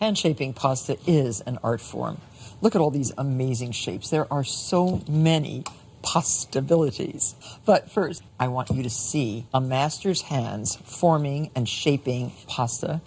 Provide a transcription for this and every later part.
Hand shaping pasta is an art form. Look at all these amazing shapes. There are so many possibilities. But first, I want you to see a master's hands forming and shaping pasta.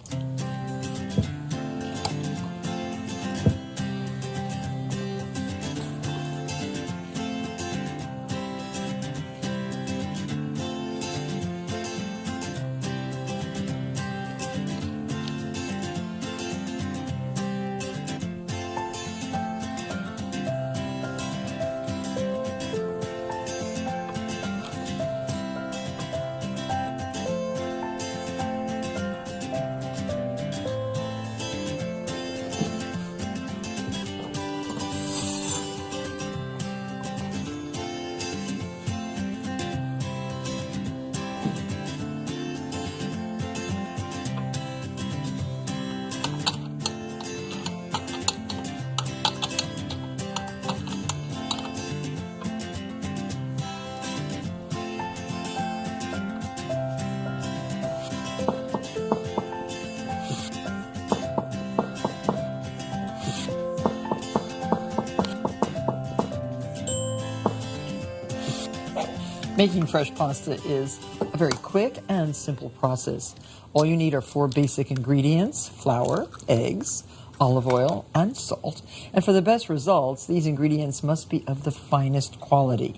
Making fresh pasta is a very quick and simple process. All you need are 4 basic ingredients: flour, eggs, olive oil, and salt. And for the best results, these ingredients must be of the finest quality.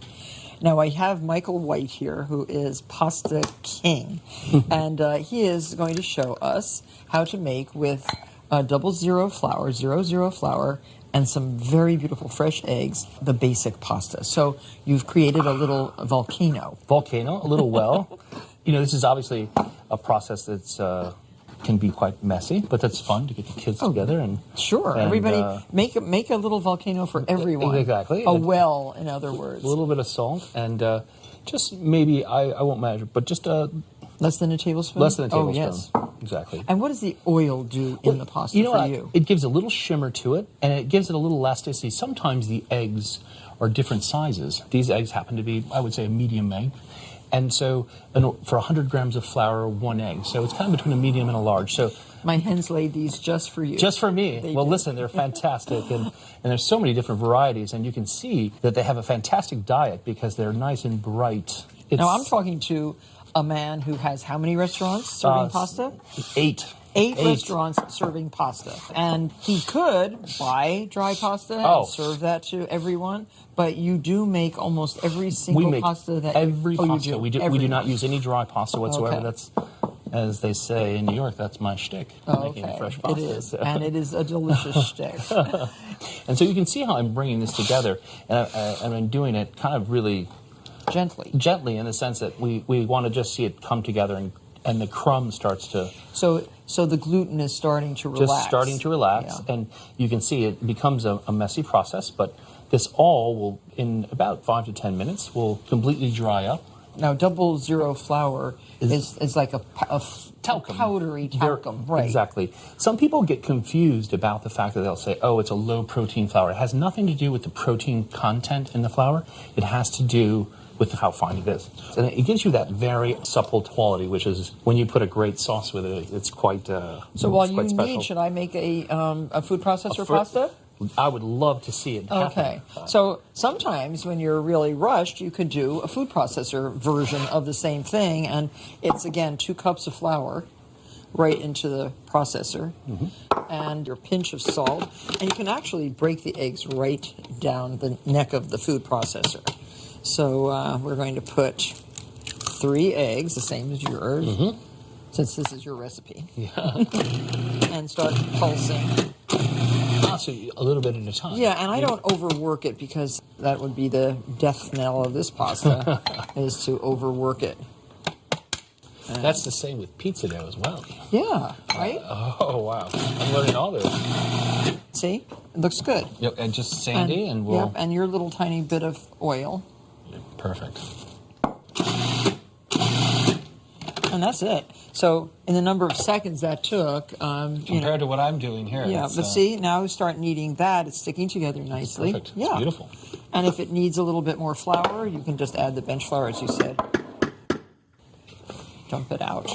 Now, I have Michael White here, who is Pasta King, and he is going to show us how to make with 00 flour, 00 flour, and some very beautiful fresh eggs, the basic pasta. So you've created a little volcano. Volcano, a little well. You know, this is obviously a process that's can be quite messy, but that's fun to get the kids together and sure. And, everybody make a little volcano for everyone. Exactly. A well, in other words. A little bit of salt and just maybe I won't measure, but just less than a tablespoon. Less than a tablespoon. Oh, yes. Exactly. And what does the oil do in the pasta for you? It gives a little shimmer to it, and it gives it a little elasticity. Sometimes the eggs are different sizes. These eggs happen to be, I would say, a medium egg. And so for 100 grams of flour, 1 egg. So it's kind of between a medium and a large. So my hens laid these just for you. Just for me. Listen, they're fantastic. and there's so many different varieties, and you can see that they have a fantastic diet because they're nice and bright. Now, I'm talking to a man who has how many restaurants serving pasta? 8. 8 restaurants serving pasta. And he could buy dry pasta and serve that to everyone, but you do make almost every single pasta that every pasta. You do. We do not use any dry pasta whatsoever. Okay. That's, as they say in New York, that's my shtick, making fresh pasta. It is, so. and it is a delicious shtick. And so you can see how I'm bringing this together, and I'm doing it kind of really gently in the sense that we want to just see it come together and the crumb starts to... So the gluten is starting to relax. Just starting to relax, and you can see it becomes a messy process, but this all will, in about 5 to 10 minutes, will completely dry up. Now, 00 flour is like a talcum. Powdery talcum, right. Exactly. Some people get confused about the fact that they'll say, oh, it's a low-protein flour. It has nothing to do with the protein content in the flour. It has to do with how fine it is. And it gives you that very supple quality, which is, when you put a great sauce with it, it's quite So while you need, should I make a food processor pasta? I would love to see it happen. Okay. So sometimes when you're really rushed, you could do a food processor version of the same thing, and it's, again, 2 cups of flour right into the processor, and your pinch of salt, and you can actually break the eggs right down the neck of the food processor. So we're going to put 3 eggs, the same as yours, since this is your recipe. Yeah. And start pulsing. So a little bit at a time. Yeah, and I don't overwork it because that would be the death knell of this pasta, is to overwork it. And that's the same with pizza dough as well. Yeah, right? Oh, wow. I'm learning all this. See? It looks good. Yep, and just sandy, and we'll... Yep, and your little tiny bit of oil. Perfect. And that's it. So in the number of seconds that took... compared to what I'm doing here. Yeah, but see, now we start kneading that. It's sticking together nicely. Perfect. Yeah. It's beautiful. And if it needs a little bit more flour, you can just add the bench flour, as you said. Dump it out.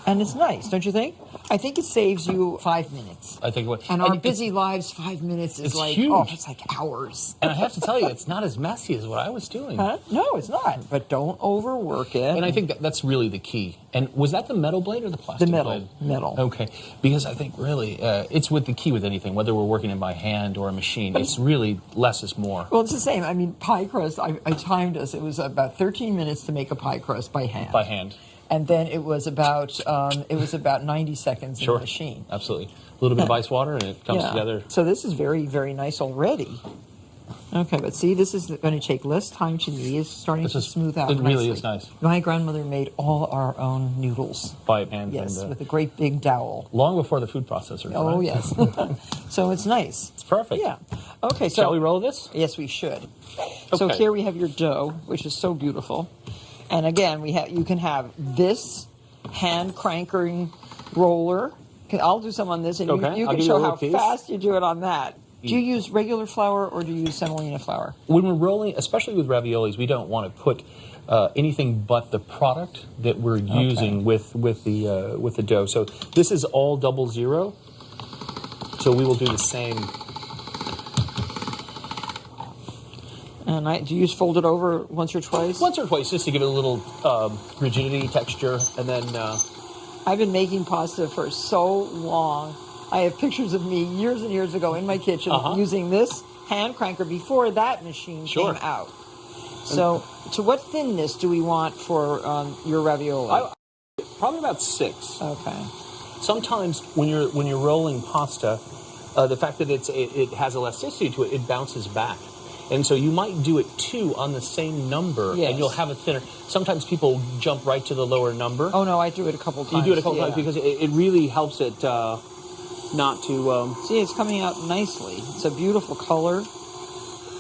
And it's nice, don't you think? I think it saves you 5 minutes. I think what And our it's- busy lives, 5 minutes is it's like, huge. oh, it's like hours. And I have to tell you, it's not as messy as what I was doing. Huh? No, it's not. But don't overwork it. And I think that's really the key. And was that the metal blade or the plastic The metal. blade? Metal. Okay. Because I think really it's with the key with anything, whether we're working in by hand or a machine. It's really less is more. Well, it's the same. I mean, pie crust, I timed us. It was about 13 minutes to make a pie crust by hand. By hand. And then it was about 90 seconds in Sure. the machine. Absolutely. A little bit of ice water and it comes Yeah. together. So this is very, very nice already. Okay, but see, this is going to take less time to me. It's starting This to is- smooth out it really nicely. is nice. My grandmother made all our own noodles. By hand. Yes, and, with a great big dowel. long before the food processors. Oh, right? yes. So it's nice. It's perfect. Yeah. Okay, so Shall we roll this? yes, we should. So Okay. here we have your dough, which is so beautiful. And again, you can have this hand crankering roller. I'll do some on this, and Okay, you I'll can give you a show little how piece. fast you do it on that. Do you use regular flour or do you use semolina flour? When we're rolling, especially with raviolis, we don't want to put anything but the product that we're using with the dough. So this is all 00. So we will do the same. And do you use fold it over once or twice? Once or twice, just to give it a little rigidity, texture, and then I've been making pasta for so long. I have pictures of me years and years ago in my kitchen using this hand cranker before that machine Sure. came out. So, to what thinness do we want for your ravioli? probably about 6. Okay. Sometimes when you're rolling pasta, the fact that it has elasticity to it, it bounces back. And so you might do it 2 on the same number, Yes. and you'll have it thinner. Sometimes people jump right to the lower number. Oh no, I do it a couple You times. do it a couple yeah. times because it really helps it not to. See, it's coming out nicely. It's a beautiful color.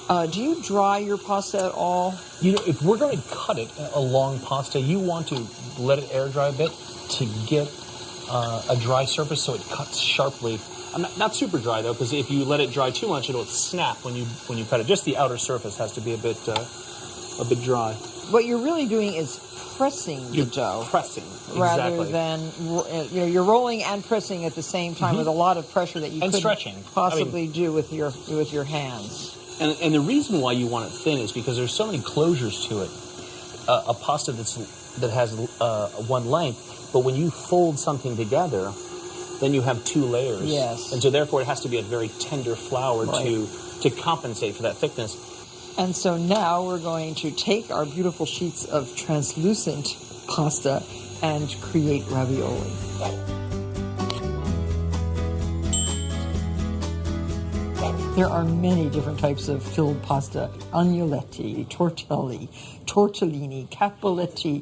Do you dry your pasta at all? If we're going to cut it a long pasta, you want to let it air dry a bit to get a dry surface so it cuts sharply. Not super dry though, because if you let it dry too much, it'll snap when you cut it. Just the outer surface has to be a bit dry. What you're really doing is pressing the dough. Pressing, Rather exactly. than you're rolling and pressing at the same time with a lot of pressure that you And couldn't stretching. possibly do with your hands. And the reason why you want it thin is because there's so many closures to it. A pasta that has one length, but when you fold something together, then you have 2 layers. Yes. And so therefore it has to be a very tender flour Right. to compensate for that thickness. And so now we're going to take our beautiful sheets of translucent pasta and create ravioli. There are many different types of filled pasta: agnoletti, tortelli, tortellini, cappelletti.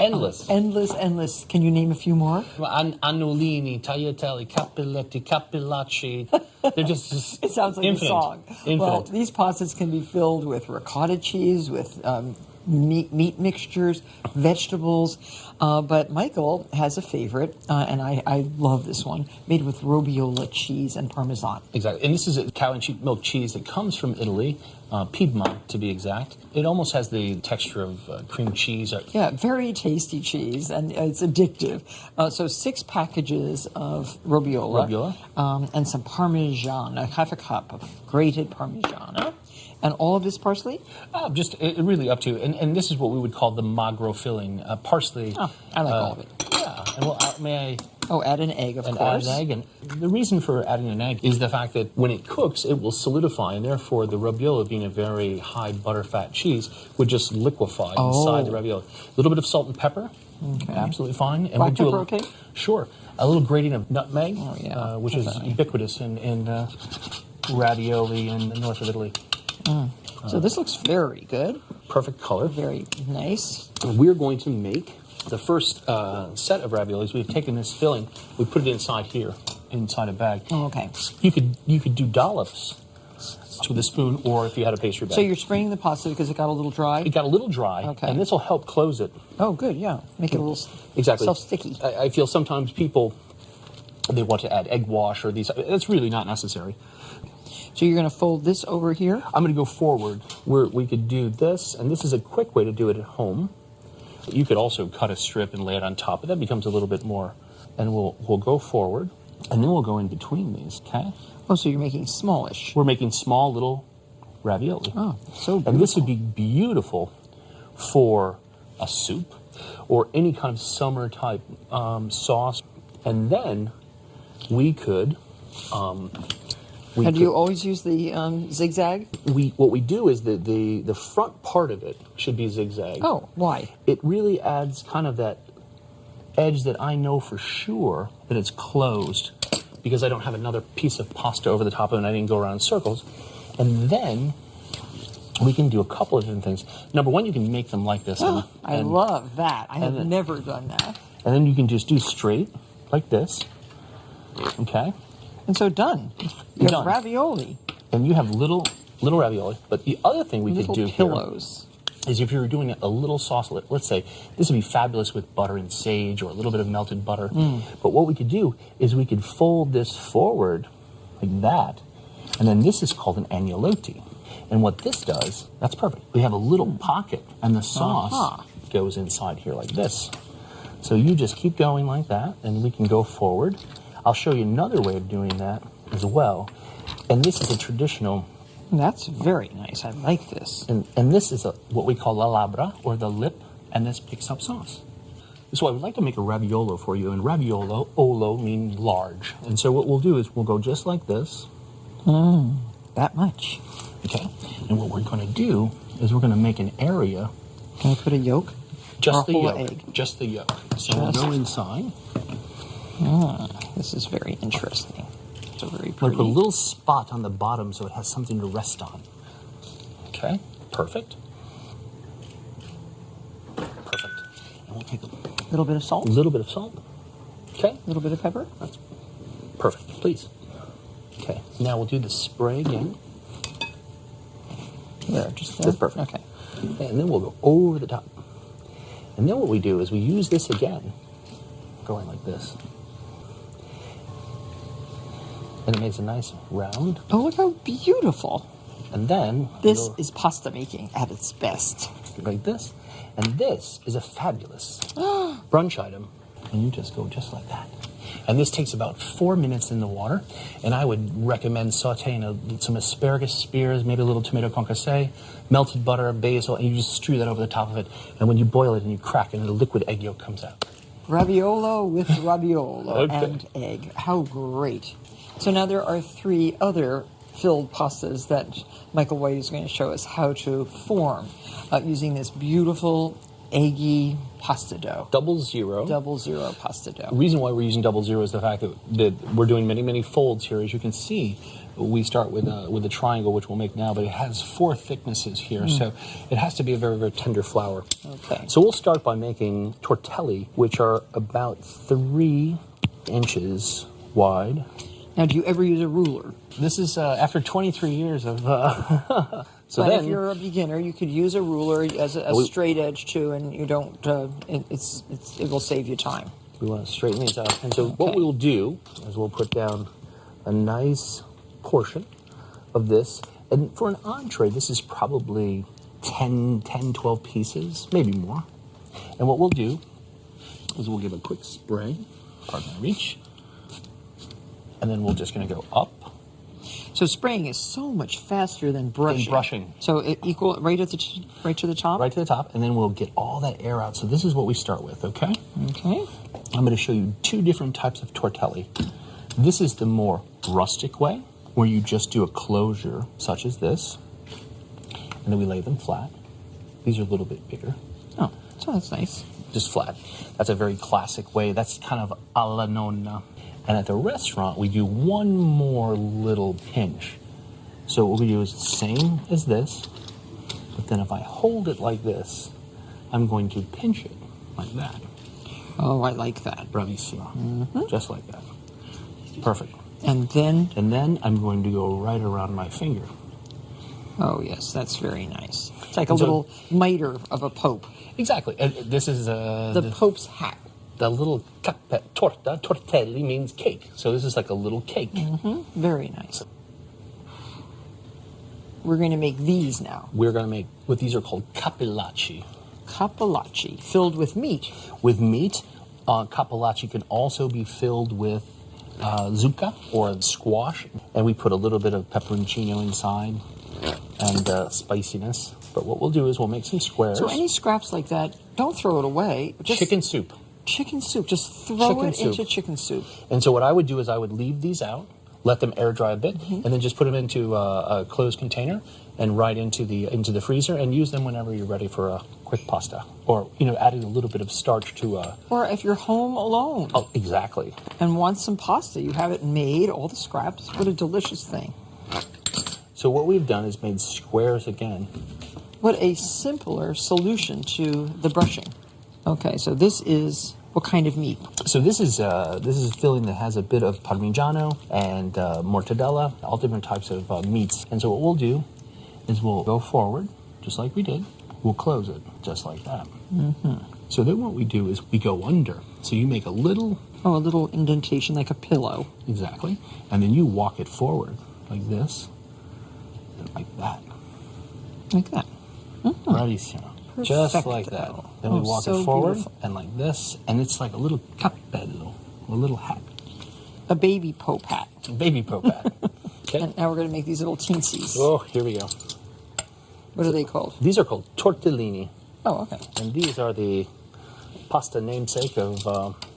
Endless. Endless. Can you name a few more? Annolini, tagliatelle, capelletti, capellacci. They're just It sounds like infinite. a song. Infinite. Well, these pastas can be filled with ricotta cheese, with meat mixtures, vegetables. But Michael has a favorite, and I love this one, made with robiola cheese and Parmesan. Exactly. And this is a cow and sheep milk cheese that comes from Italy, Piedmont to be exact. It almost has the texture of cream cheese. Yeah, very tasty cheese, and it's addictive. So 6 packages of robiola. And some Parmesan, half a cup of grated Parmigiana. And all of this parsley? Just really up to you. And this is what we would call the magro filling. Parsley. Oh, I like all of it. Yeah. And well, may I Oh, add an egg, of course. add an egg? And the reason for adding an egg is the fact that when it cooks, it will solidify, and therefore the ravioli, being a very high butterfat cheese, would just liquefy inside the ravioli. A little bit of salt and pepper, absolutely fine. And Black we'll do pepper, okay? Sure. A little grating of nutmeg, which is definitely. ubiquitous in ravioli in the north of Italy. So this looks very good, Perfect color. very nice. We're going to make the first set of raviolis. We've taken this filling, we put it inside here, inside a bag. Oh, okay. You could do dollops with a spoon, or if you had a pastry bag. So you're spraying the pasta because it got a little dry? It got a little dry, Okay. and this will help close it. Oh, good, yeah. Make it a little Exactly. self-sticky. I feel sometimes people, they want to add egg wash or these. That's really not necessary. So you're going to fold this over here? I'm going to go forward where we could do this, and this is a quick way to do it at home. You could also cut a strip and lay it on top, but that becomes a little bit more and we'll go forward, and then we'll go in between these, okay? Oh, so you're making smallish. We're making small little ravioli. Oh, so beautiful. And this would be beautiful for a soup or any kind of summer type sauce. And then we could... And do you always use the zigzag? What we do is the front part of it should be zigzag. Oh, why? It really adds kind of that edge that I know for sure that it's closed because I don't have another piece of pasta over the top of it and I didn't go around in circles. And then we can do a couple of different things. Number one, you can make them like this. I love that. I have never done that. And then you can just do straight like this. Okay? And so done. You have Done. ravioli. And you have little ravioli. But the other thing we could do pillows. Here is if you were doing a little sauce, let's say this would be fabulous with butter and sage or a little bit of melted butter. But what we could do is we could fold this forward like that. And then this is called an agnolotti. And what this does, that's perfect. We have a little pocket and the sauce goes inside here like this. So you just keep going like that and we can go forward. I'll show you another way of doing that as well. And this is a traditional... That's very nice. I like this. And this is what we call la labbra, or the lip, and this picks up sauce. So I would like to make a raviolo for you, and olo means large. And so what we'll do is we'll go just like this. That much. Okay. And what we're going to do is we're going to make an area. Can I put a yolk? Just or a the whole yolk. egg? Just the yolk. So we'll go inside. This is very interesting. It's very We'll pretty. put a little spot on the bottom so it has something to rest on. Okay, perfect. Perfect. And we'll take a little bit of salt? little bit of salt. Okay, A little bit of pepper? that's perfect, please. Okay, now we'll do the spray again. There, just there? That's perfect. Okay. And then we'll go over the top. And then what we do is we use this again, going like this. And it makes a nice round. Oh, look how beautiful. And then This we'll is pasta making at its best. go like this. And this is a fabulous brunch item. And you just go just like that. And this takes about 4 minutes in the water. And I would recommend sauteing some asparagus spears, maybe a little tomato concasse, melted butter, basil, and you just strew that over the top of it. And when you boil it and you crack it, and the liquid egg yolk comes out. Raviolo with raviolo Okay. and egg. How great. So now there are 3 other filled pastas that Michael White is going to show us how to form using this beautiful eggy pasta dough. 00. 00 pasta dough. The reason why we're using 00 is the fact that we're doing many, many folds here. As you can see, we start with a triangle, which we'll make now, but it has 4 thicknesses here, so it has to be a very, very tender flour. Okay. So we'll start by making tortelli, which are about 3 inches wide. Now, do you ever use a ruler? This is after 23 years of... So but then, if you're a beginner, you could use a ruler as a straight edge too, and you don't. It will save you time. we want to straighten these out. And so what we will do is we'll put down a nice portion of this. And for an entree, this is probably 10, 12 pieces, maybe more. And what we'll do is we'll give a quick spray, pardon my reach, and then we're just going to go up. So spraying is so much faster than brushing. Than brushing. So it equal right to the top. Right to the top, and then we'll get all that air out. So this is what we start with, okay? Okay. I'm going to show you 2 different types of tortelli. This is the more rustic way, where you just do a closure, such as this, and then we lay them flat. These are a little bit bigger. Oh, so that's nice. Just flat. That's a very classic way. That's kind of a la nonna. And at the restaurant, we do one more little pinch. So what we do is the same as this, but then if I hold it like this, I'm going to pinch it like that. Oh, I like that. Bravissimo. Just like that. Perfect. And then, And then I'm going to go right around my finger. oh yes, that's very nice. It's like a And so- little mitre of a pope. Exactly. And this is The pope's hat. the little torta. Tortelli means cake. So this is like a little cake. Very nice. We're going to make these now. We're going to make what these are called cappellacci. Cappellacci, filled with meat. With meat, Cappellacci can also be filled with zucca or squash, and we put a little bit of peperoncino inside and spiciness. But what we'll do is we'll make some squares. So any scraps like that, don't throw it away. Just chicken soup. Chicken soup. Just throw Chicken it soup. into chicken soup. And so what I would do is I would leave these out, let them air dry a bit, and then just put them into a closed container and right into the freezer, and use them whenever you're ready for a quick pasta, or adding a little bit of starch to. Or if you're home alone Oh, exactly. and want some pasta, you have it made, all the scraps. What a delicious thing. So what we've done is made squares again. What a simpler solution to the brushing. Okay, so this is what kind of meat? So this is a filling that has a bit of Parmigiano and mortadella, all different types of meats. And so what we'll do is we'll go forward, just like we did. We'll close it, just like that. Mm-hmm. So then what we do is we go under. So you make a little... Oh, a little indentation like a pillow. Exactly. And then you walk it forward, like this, and like that. Like that. Mm-hmm. Bravissimo. Just Perfecto. like that. Then we walk so it forward, beautiful. and like this, and it's like a little cappello, a little hat. A baby Pope hat. Baby Pope hat. Okay. And now we're going to make these little teensies. Oh, here we go. What are they called? These are called tortellini, Oh, okay. and these are the pasta namesake of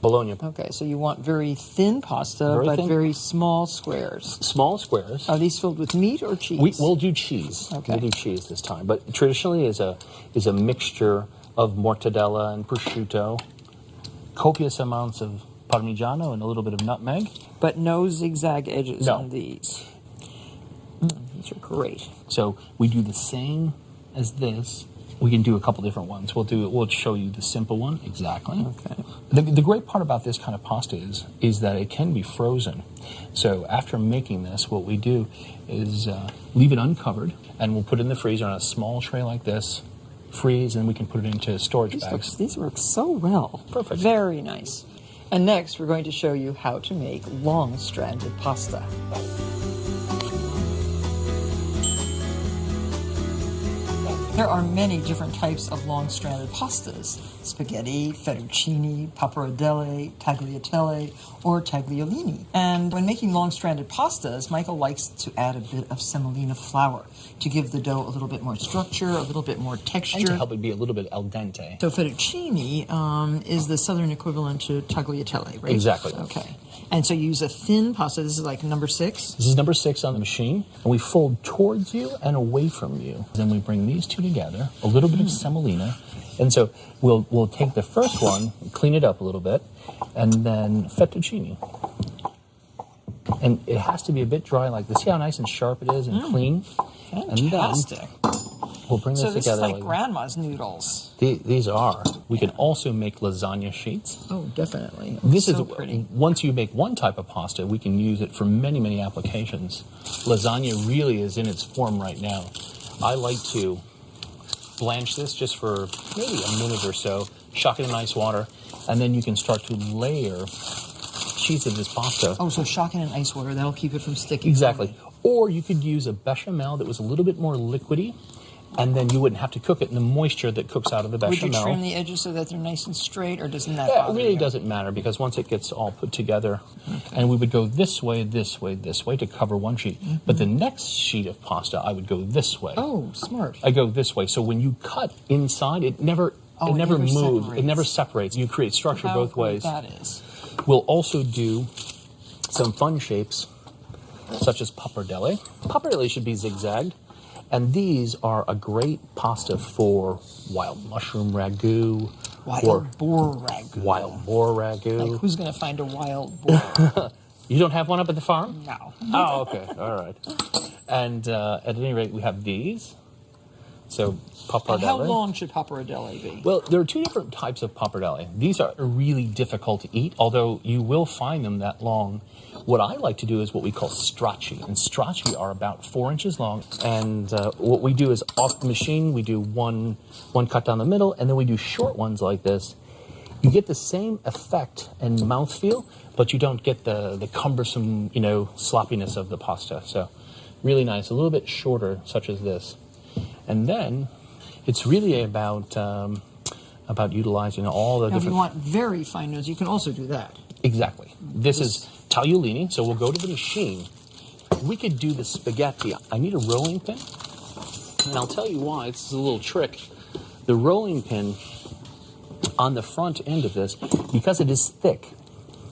Bologna. Okay, so you want very thin pasta, Very but thin. very small squares. Small squares. Are these filled with meat or cheese? We'll do cheese. Okay. We'll do cheese this time, but traditionally is a mixture of mortadella and prosciutto, copious amounts of Parmigiano and a little bit of nutmeg. But no zigzag edges No. on these. These are great. So we do the same as this. We can do a couple different ones. We'll show you the simple one exactly. Okay. The great part about this kind of pasta is that it can be frozen. So after making this, what we do is leave it uncovered, and we'll put it in the freezer on a small tray like this, freeze, and we can put it into storage bags. These work so well. Perfect. Very nice. And next, we're going to show you how to make long-stranded pasta. There are many different types of long-stranded pastas: spaghetti, fettuccine, pappardelle, tagliatelle, or tagliolini. And when making long-stranded pastas, Michael likes to add a bit of semolina flour to give the dough a little bit more structure, a little bit more texture. And to help it be a little bit al dente. So fettuccine is the southern equivalent to tagliatelle, right? Exactly. Okay. And so you use a thin pasta. This is like number 6. This is number 6 on the machine, and we fold towards you and away from you. Then we bring these two together, a little bit of semolina, and so we'll take the first one, clean it up a little bit, and then fettuccine. And it has to be a bit dry like this. See how nice and sharp it is and clean? Fantastic. And then we'll bring this So this is together. like grandma's noodles. These are. We can also make lasagna sheets. Oh, definitely. This so is pretty. Once you make one type of pasta, we can use it for many, many applications. Lasagna really is in its form right now. I like to blanch this just for maybe a minute or so, shock it in ice water, and then you can start to layer sheets of this pasta. Oh, so shock it in ice water. That'll keep it from sticking. Exactly. Or you could use a bechamel that was a little bit more liquidy, and then you wouldn't have to cook it in the moisture that cooks out of the Would you bechamel. trim the edges so that they're nice and straight, or doesn't that Yeah, it bother really you? doesn't matter, because once it gets all put together, and we would go this way, this way, this way to cover one sheet. But the next sheet of pasta, I would go this way. Oh, smart. I go this way. So when you cut inside, it never Oh, it never never moves. separates. It never separates. You create structure How both great ways. that is. We'll also do some fun shapes, such as pappardelle. Pappardelle should be zigzagged. And these are a great pasta for wild mushroom ragu, or Wild boar ragu. wild boar ragu. Like, who's going to find a wild boar? You don't have one up at the farm? No. Oh, okay. All right. And at any rate, we have these. So, pappardelle. And how long should pappardelle be? Well, there are two different types of pappardelle. These are really difficult to eat, although you will find them that long. What I like to do is what we call stracci, and stracci are about 4 inches long. And what we do is off the machine, we do one cut down the middle, and then we do short ones like this. You get the same effect and mouthfeel, but you don't get the cumbersome, sloppiness of the pasta. So, really nice. A little bit shorter, such as this. And then it's really about about utilizing all the Now, if you different... want very fine notes, you can also do that. Exactly. This is tagliolini, so we'll go to the machine. We could do the spaghetti. I need a rolling pin, and I'll tell you why. It's a little trick. The rolling pin on the front end of this, because it is thick,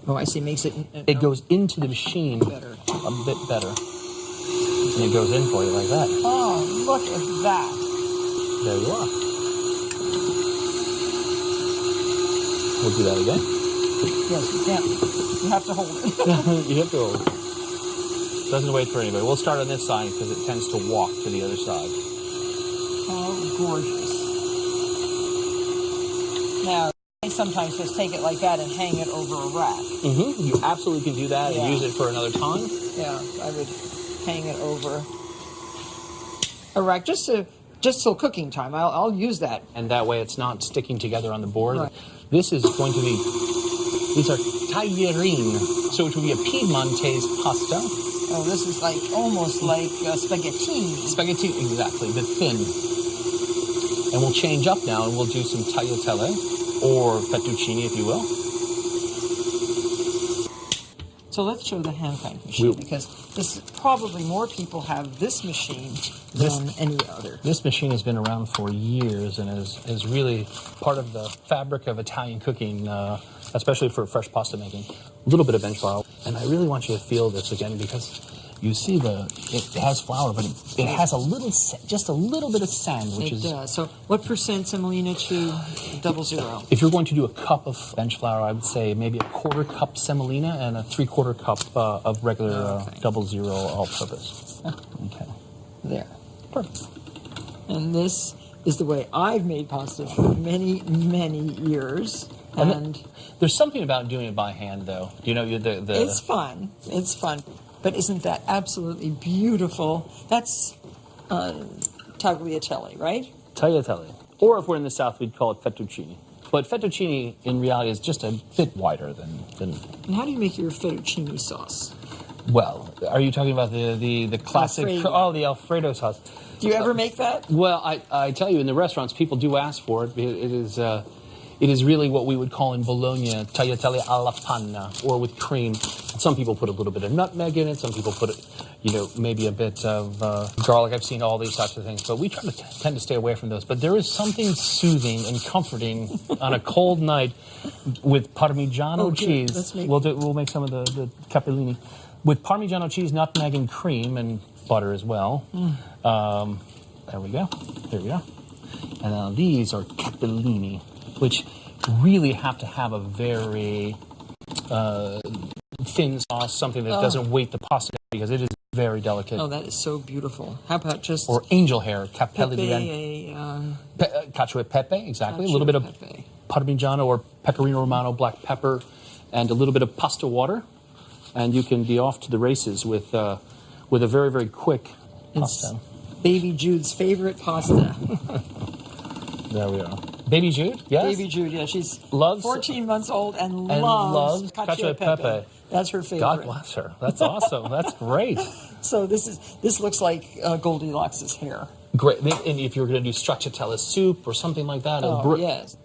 Oh, I see. Makes it. it goes into the machine Better. a bit better. And it goes in for you like that. Oh, look at that. There you are. We'll do that again. Yes, you can't. You have to hold it. You have to hold it. Doesn't wait for anybody. We'll start on this side because it tends to walk to the other side. Oh, gorgeous. Now, I sometimes just take it like that and hang it over a rack. Mm-hmm. You absolutely can do that Yeah. and use it for another time. Yeah, I would hang it over a rack just till cooking time. I'll use that. And that way it's not sticking together on the board. Right. This is going to be, these are taglierini, so it will be a Piedmontese pasta. Oh, this is like almost like spaghetti. Spaghetti, exactly, but thin. And we'll change up now and we'll do some tagliatelle, or fettuccine if you will. So let's show the hand crank machine, because this probably more people have this machine than any other. This machine has been around for years and is really part of the fabric of Italian cooking, especially for fresh pasta making. A little bit of bench flour. And I really want you to feel this again, because you see it has flour, but it has just a little bit of sand, which It does. So what percent semolina to 00? If you're going to do a cup of bench flour, I would say maybe a 1/4 cup semolina and a 3/4 cup of regular 00 all-purpose. Okay. There. Perfect. And this is the way I've made pasta for many, many years. And There's something about doing it by hand, though. You know, it's fun. It's fun. But isn't that absolutely beautiful? That's tagliatelle, right? Tagliatelle. Or if we're in the South, we'd call it fettuccine. But fettuccine, in reality, is just a bit wider than... And how do you make your fettuccine sauce? Well, are you talking about the classic... Alfredo. Oh, the Alfredo sauce. Do you ever make that? Well, I tell you, in the restaurants, people do ask for it. It is really what we would call in Bologna tagliatelle alla panna, or with cream. Some people put a little bit of nutmeg in it. Some people put maybe a bit of garlic. I've seen all these types of things, but we tend to stay away from those. But there is something soothing and comforting on a cold night with Parmigiano cheese. We'll make some of the capellini with Parmigiano cheese, nutmeg, and cream, and butter as well. There we go. There we go. And now these are capellini, which really have to have a very thin sauce, something that doesn't weight the pasta because it is very delicate. Oh, that is so beautiful. How about just... Or angel hair, capelli di cacio e pepe, exactly. A little bit of Parmigiano or Pecorino Romano, black pepper, and a little bit of pasta water. And you can be off to the races with a very, very quick pasta. It's Baby Jude's favorite pasta. There we are. Baby Jude, yes? Baby Jude, yeah. She's loves 14 months old and loves cacio e pepe. That's her favorite. God bless her. That's awesome. That's great. So this looks like Goldilocks' hair. Great. And if you're going to do stracciatella soup or something like that. Yes.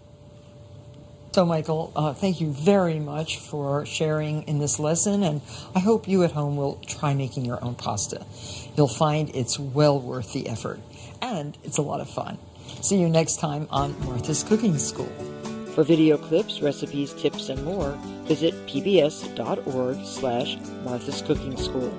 So, Michael, thank you very much for sharing in this lesson, and I hope you at home will try making your own pasta. You'll find it's well worth the effort, and it's a lot of fun. See you next time on Martha's Cooking School. For video clips, recipes, tips, and more, visit pbs.org/Martha's Cooking School.